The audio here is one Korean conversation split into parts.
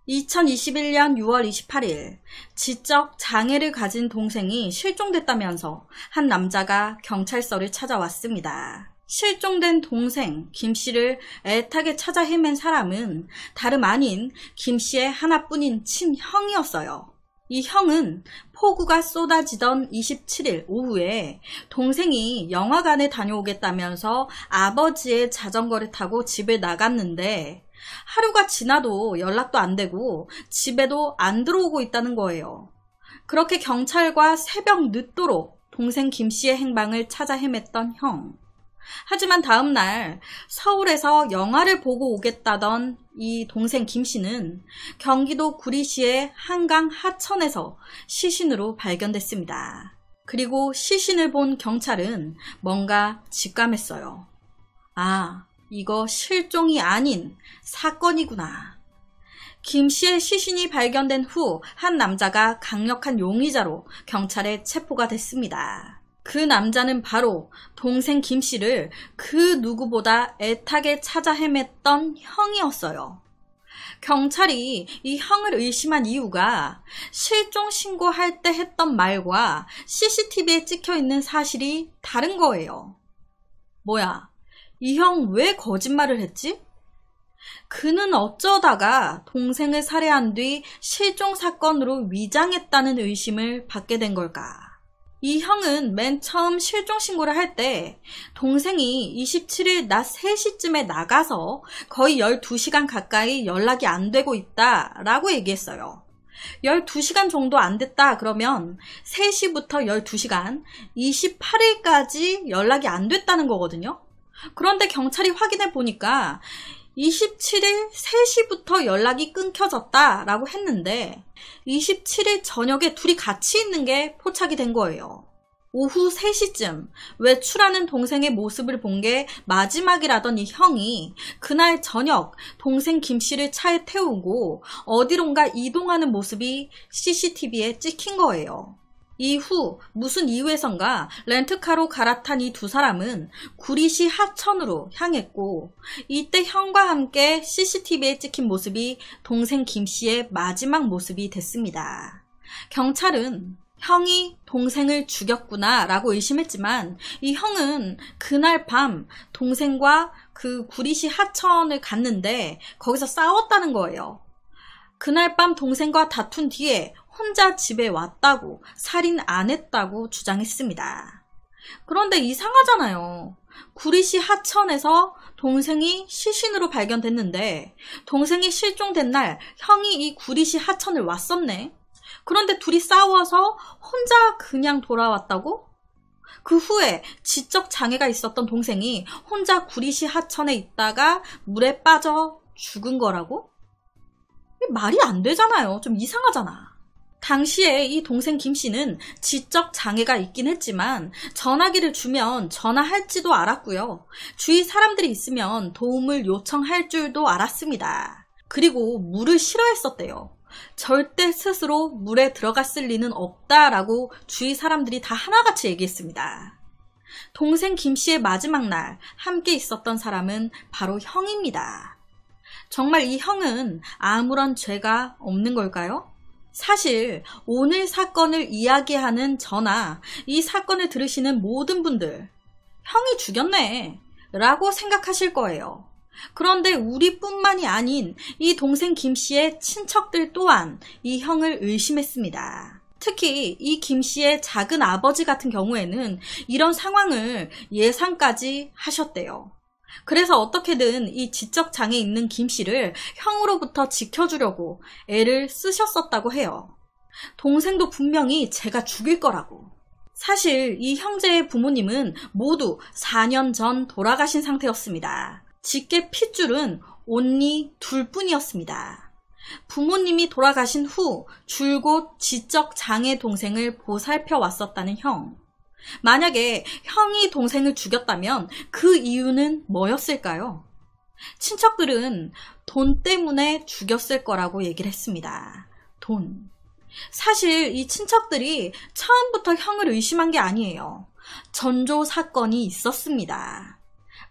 2021년 6월 28일 지적 장애를 가진 동생이 실종됐다면서 한 남자가 경찰서를 찾아왔습니다. 실종된 동생 김 씨를 애타게 찾아 헤맨 사람은 다름 아닌 김 씨의 하나뿐인 친형이었어요. 이 형은 폭우가 쏟아지던 27일 오후에 동생이 영화관에 다녀오겠다면서 아버지의 자전거를 타고 집을 나갔는데 하루가 지나도 연락도 안 되고 집에도 안 들어오고 있다는 거예요. 그렇게 경찰과 새벽 늦도록 동생 김 씨의 행방을 찾아 헤맸던 형. 하지만 다음날 서울에서 영화를 보고 오겠다던 이 동생 김 씨는 경기도 구리시의 한강 하천에서 시신으로 발견됐습니다. 그리고 시신을 본 경찰은 뭔가 직감했어요. 아, 이거 실종이 아닌 사건이구나. 김 씨의 시신이 발견된 후 한 남자가 강력한 용의자로 경찰에 체포가 됐습니다. 그 남자는 바로 동생 김 씨를 그 누구보다 애타게 찾아 헤맸던 형이었어요. 경찰이 이 형을 의심한 이유가 실종 신고할 때 했던 말과 CCTV에 찍혀 있는 사실이 다른 거예요. 뭐야, 이 형 왜 거짓말을 했지? 그는 어쩌다가 동생을 살해한 뒤 실종 사건으로 위장했다는 의심을 받게 된 걸까? 이 형은 맨 처음 실종 신고를 할 때 동생이 27일 낮 3시쯤에 나가서 거의 12시간 가까이 연락이 안 되고 있다라고 얘기했어요. 12시간 정도 안 됐다 그러면 3시부터 12시간, 28일까지 연락이 안 됐다는 거거든요. 그런데 경찰이 확인해 보니까 27일 3시부터 연락이 끊겨졌다라고 했는데 27일 저녁에 둘이 같이 있는 게 포착이 된 거예요. 오후 3시쯤 외출하는 동생의 모습을 본 게 마지막이라던 이 형이 그날 저녁 동생 김 씨를 차에 태우고 어디론가 이동하는 모습이 CCTV에 찍힌 거예요. 이후 무슨 이유에선가 렌트카로 갈아탄 이 두 사람은 구리시 하천으로 향했고 이때 형과 함께 CCTV에 찍힌 모습이 동생 김 씨의 마지막 모습이 됐습니다. 경찰은 형이 동생을 죽였구나 라고 의심했지만 이 형은 그날 밤 동생과 그 구리시 하천을 갔는데 거기서 싸웠다는 거예요. 그날 밤 동생과 다툰 뒤에 혼자 집에 왔다고, 살인 안 했다고 주장했습니다. 그런데 이상하잖아요. 구리시 하천에서 동생이 시신으로 발견됐는데 동생이 실종된 날 형이 이 구리시 하천을 왔었네. 그런데 둘이 싸워서 혼자 그냥 돌아왔다고? 그 후에 지적 장애가 있었던 동생이 혼자 구리시 하천에 있다가 물에 빠져 죽은 거라고? 말이 안 되잖아요. 좀 이상하잖아. 당시에 이 동생 김 씨는 지적 장애가 있긴 했지만 전화기를 주면 전화할지도 알았고요. 주위 사람들이 있으면 도움을 요청할 줄도 알았습니다. 그리고 물을 싫어했었대요. 절대 스스로 물에 들어갔을 리는 없다라고 주위 사람들이 다 하나같이 얘기했습니다. 동생 김 씨의 마지막 날 함께 있었던 사람은 바로 형입니다. 정말 이 형은 아무런 죄가 없는 걸까요? 사실 오늘 사건을 이야기하는 저나 이 사건을 들으시는 모든 분들 형이 죽였네 라고 생각하실 거예요. 그런데 우리뿐만이 아닌 이 동생 김 씨의 친척들 또한 이 형을 의심했습니다. 특히 이 김 씨의 작은 아버지 같은 경우에는 이런 상황을 예상까지 하셨대요. 그래서 어떻게든 이 지적 장애 있는 김 씨를 형으로부터 지켜주려고 애를 쓰셨었다고 해요. 동생도 분명히 제가 죽일 거라고. 사실 이 형제의 부모님은 모두 4년 전 돌아가신 상태였습니다. 직계 핏줄은 온리 둘뿐이었습니다. 부모님이 돌아가신 후 줄곧 지적 장애 동생을 보살펴 왔었다는 형. 만약에 형이 동생을 죽였다면 그 이유는 뭐였을까요? 친척들은 돈 때문에 죽였을 거라고 얘기를 했습니다. 돈. 사실 이 친척들이 처음부터 형을 의심한 게 아니에요. 전조 사건이 있었습니다.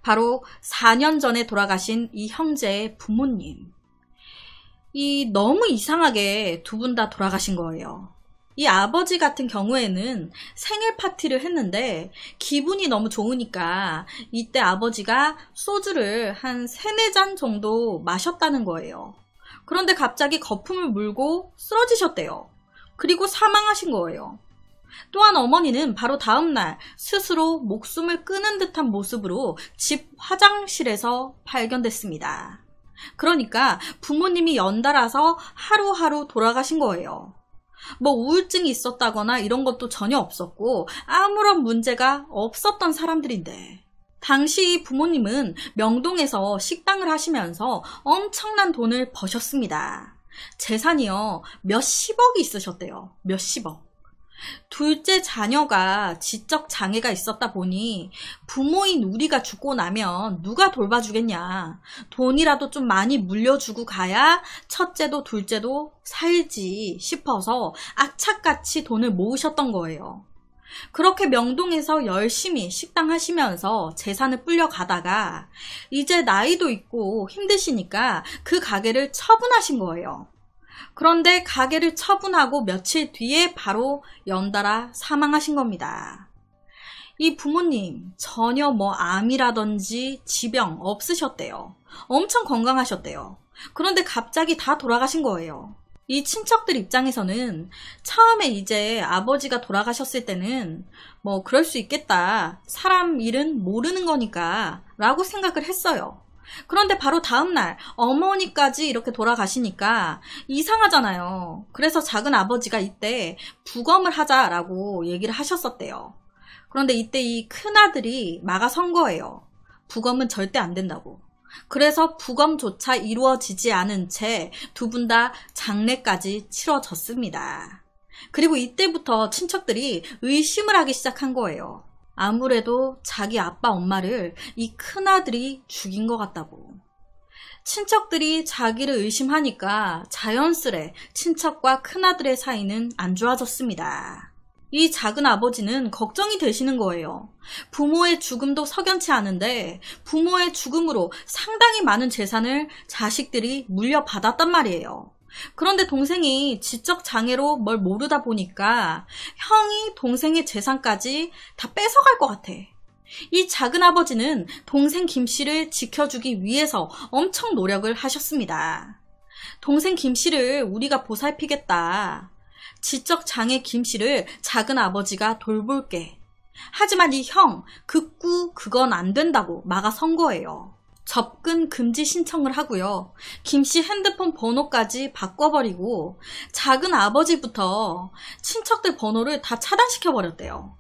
바로 4년 전에 돌아가신 이 형제의 부모님. 너무 이상하게 두 분 다 돌아가신 거예요. 이 아버지 같은 경우에는 생일 파티를 했는데 기분이 너무 좋으니까 이때 아버지가 소주를 한 3-4잔 정도 마셨다는 거예요. 그런데 갑자기 거품을 물고 쓰러지셨대요. 그리고 사망하신 거예요. 또한 어머니는 바로 다음날 스스로 목숨을 끊은 듯한 모습으로 집 화장실에서 발견됐습니다. 그러니까 부모님이 연달아서 하루하루 돌아가신 거예요. 뭐 우울증이 있었다거나 이런 것도 전혀 없었고 아무런 문제가 없었던 사람들인데, 당시 부모님은 명동에서 식당을 하시면서 엄청난 돈을 버셨습니다. 재산이요, 몇십억이 있으셨대요. 몇십억. 둘째 자녀가 지적 장애가 있었다 보니 부모인 우리가 죽고 나면 누가 돌봐주겠냐. 돈이라도 좀 많이 물려주고 가야 첫째도 둘째도 살지 싶어서 악착같이 돈을 모으셨던 거예요. 그렇게 명동에서 열심히 식당 하시면서 재산을 불려가다가 이제 나이도 있고 힘드시니까 그 가게를 처분하신 거예요. 그런데 가게를 처분하고 며칠 뒤에 바로 연달아 사망하신 겁니다. 이 부모님 전혀 뭐 암이라든지 지병 없으셨대요. 엄청 건강하셨대요. 그런데 갑자기 다 돌아가신 거예요. 이 친척들 입장에서는 처음에 이제 아버지가 돌아가셨을 때는 뭐 그럴 수 있겠다, 사람 일은 모르는 거니까 라고 생각을 했어요. 그런데 바로 다음날 어머니까지 이렇게 돌아가시니까 이상하잖아요. 그래서 작은 아버지가 이때 부검을 하자라고 얘기를 하셨었대요. 그런데 이때 이 큰아들이 막아선 거예요. 부검은 절대 안 된다고. 그래서 부검조차 이루어지지 않은 채 두 분 다 장례까지 치러졌습니다. 그리고 이때부터 친척들이 의심을 하기 시작한 거예요. 아무래도 자기 아빠 엄마를 이 큰아들이 죽인 것 같다고. 친척들이 자기를 의심하니까 자연스레 친척과 큰아들의 사이는 안 좋아졌습니다. 이 작은 아버지는 걱정이 되시는 거예요. 부모의 죽음도 석연치 않은데 부모의 죽음으로 상당히 많은 재산을 자식들이 물려받았단 말이에요. 그런데 동생이 지적 장애로 뭘 모르다 보니까 형이 동생의 재산까지 다 뺏어갈 것 같아. 이 작은 아버지는 동생 김씨를 지켜주기 위해서 엄청 노력을 하셨습니다. 동생 김씨를 우리가 보살피겠다. 지적 장애 김씨를 작은 아버지가 돌볼게. 하지만 이 형, 극구 그건 안 된다고 막아선 거예요. 접근 금지 신청을 하고요. 김씨 핸드폰 번호까지 바꿔버리고 작은 아버지부터 친척들 번호를 다 차단시켜버렸대요.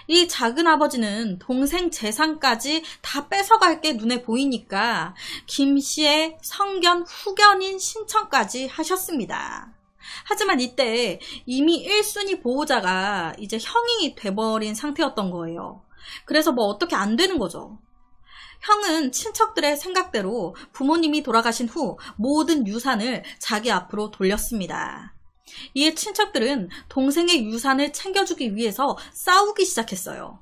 이 작은 아버지는 동생 재산까지 다 뺏어갈 게 눈에 보이니까 김씨의 성견 후견인 신청까지 하셨습니다. 하지만 이때 이미 1순위 보호자가 이제 형이 돼버린 상태였던 거예요. 그래서 뭐 어떻게 안 되는 거죠. 형은 친척들의 생각대로 부모님이 돌아가신 후 모든 유산을 자기 앞으로 돌렸습니다. 이에 친척들은 동생의 유산을 챙겨주기 위해서 싸우기 시작했어요.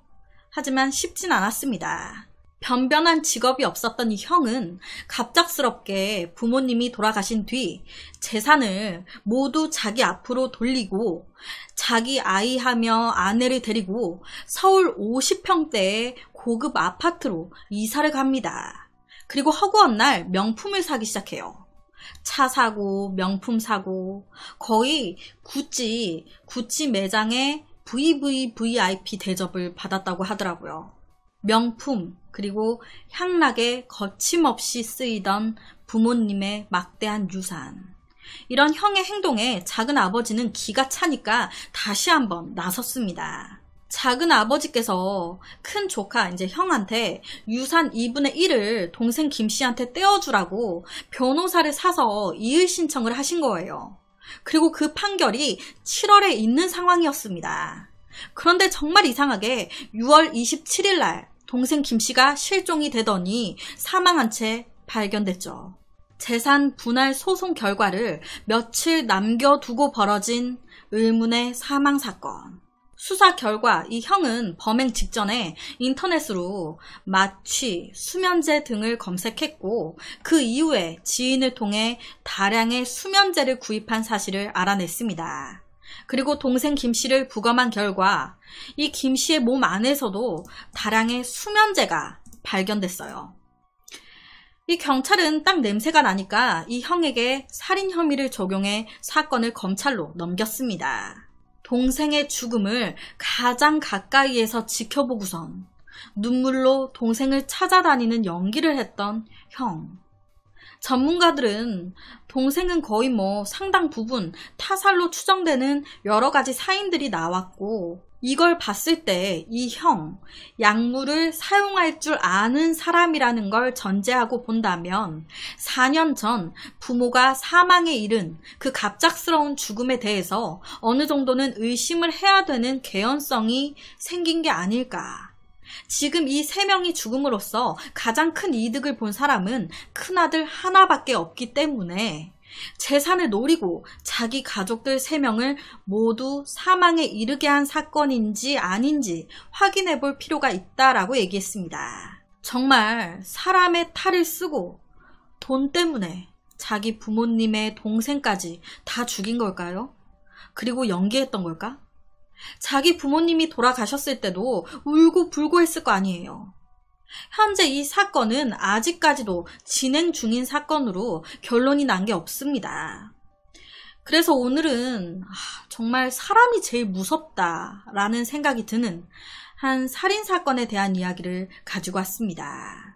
하지만 쉽진 않았습니다. 변변한 직업이 없었던 이 형은 갑작스럽게 부모님이 돌아가신 뒤 재산을 모두 자기 앞으로 돌리고 자기 아이하며 아내를 데리고 서울 50평대의 고급 아파트로 이사를 갑니다. 그리고 허구한 날 명품을 사기 시작해요. 차 사고 명품 사고 거의 구찌 매장에 VVVIP 대접을 받았다고 하더라고요. 명품 그리고 향락에 거침없이 쓰이던 부모님의 막대한 유산. 이런 형의 행동에 작은 아버지는 기가 차니까 다시 한번 나섰습니다. 작은 아버지께서 큰 조카 이제 형한테 유산 2분의 1을 동생 김씨한테 떼어주라고 변호사를 사서 이의 신청을 하신 거예요. 그리고 그 판결이 7월에 있는 상황이었습니다. 그런데 정말 이상하게 6월 27일 날 동생 김씨가 실종이 되더니 사망한 채 발견됐죠. 재산 분할 소송 결과를 며칠 남겨두고 벌어진 의문의 사망 사건. 수사 결과 이 형은 범행 직전에 인터넷으로 마취, 수면제 등을 검색했고 그 이후에 지인을 통해 다량의 수면제를 구입한 사실을 알아냈습니다. 그리고 동생 김 씨를 부검한 결과 이 김 씨의 몸 안에서도 다량의 수면제가 발견됐어요. 이 경찰은 딱 냄새가 나니까 이 형에게 살인 혐의를 적용해 사건을 검찰로 넘겼습니다. 동생의 죽음을 가장 가까이에서 지켜보고선 눈물로 동생을 찾아다니는 연기를 했던 형. 전문가들은 동생은 거의 상당 부분 타살로 추정되는 여러 가지 사인들이 나왔고 이걸 봤을 때 이 형, 약물을 사용할 줄 아는 사람이라는 걸 전제하고 본다면 4년 전 부모가 사망에 이른 그 갑작스러운 죽음에 대해서 어느 정도는 의심을 해야 되는 개연성이 생긴 게 아닐까. 지금 이 3명이 죽음으로써 가장 큰 이득을 본 사람은 큰아들 하나밖에 없기 때문에 재산을 노리고 자기 가족들 3명을 모두 사망에 이르게 한 사건인지 아닌지 확인해 볼 필요가 있다라고 얘기했습니다. 정말 사람의 탈을 쓰고 돈 때문에 자기 부모님의 동생까지 다 죽인 걸까요? 그리고 연기했던 걸까? 자기 부모님이 돌아가셨을 때도 울고 불고 했을 거 아니에요. 현재 이 사건은 아직까지도 진행 중인 사건으로 결론이 난 게 없습니다. 그래서 오늘은 정말 사람이 제일 무섭다라는 생각이 드는 한 살인사건에 대한 이야기를 가지고 왔습니다.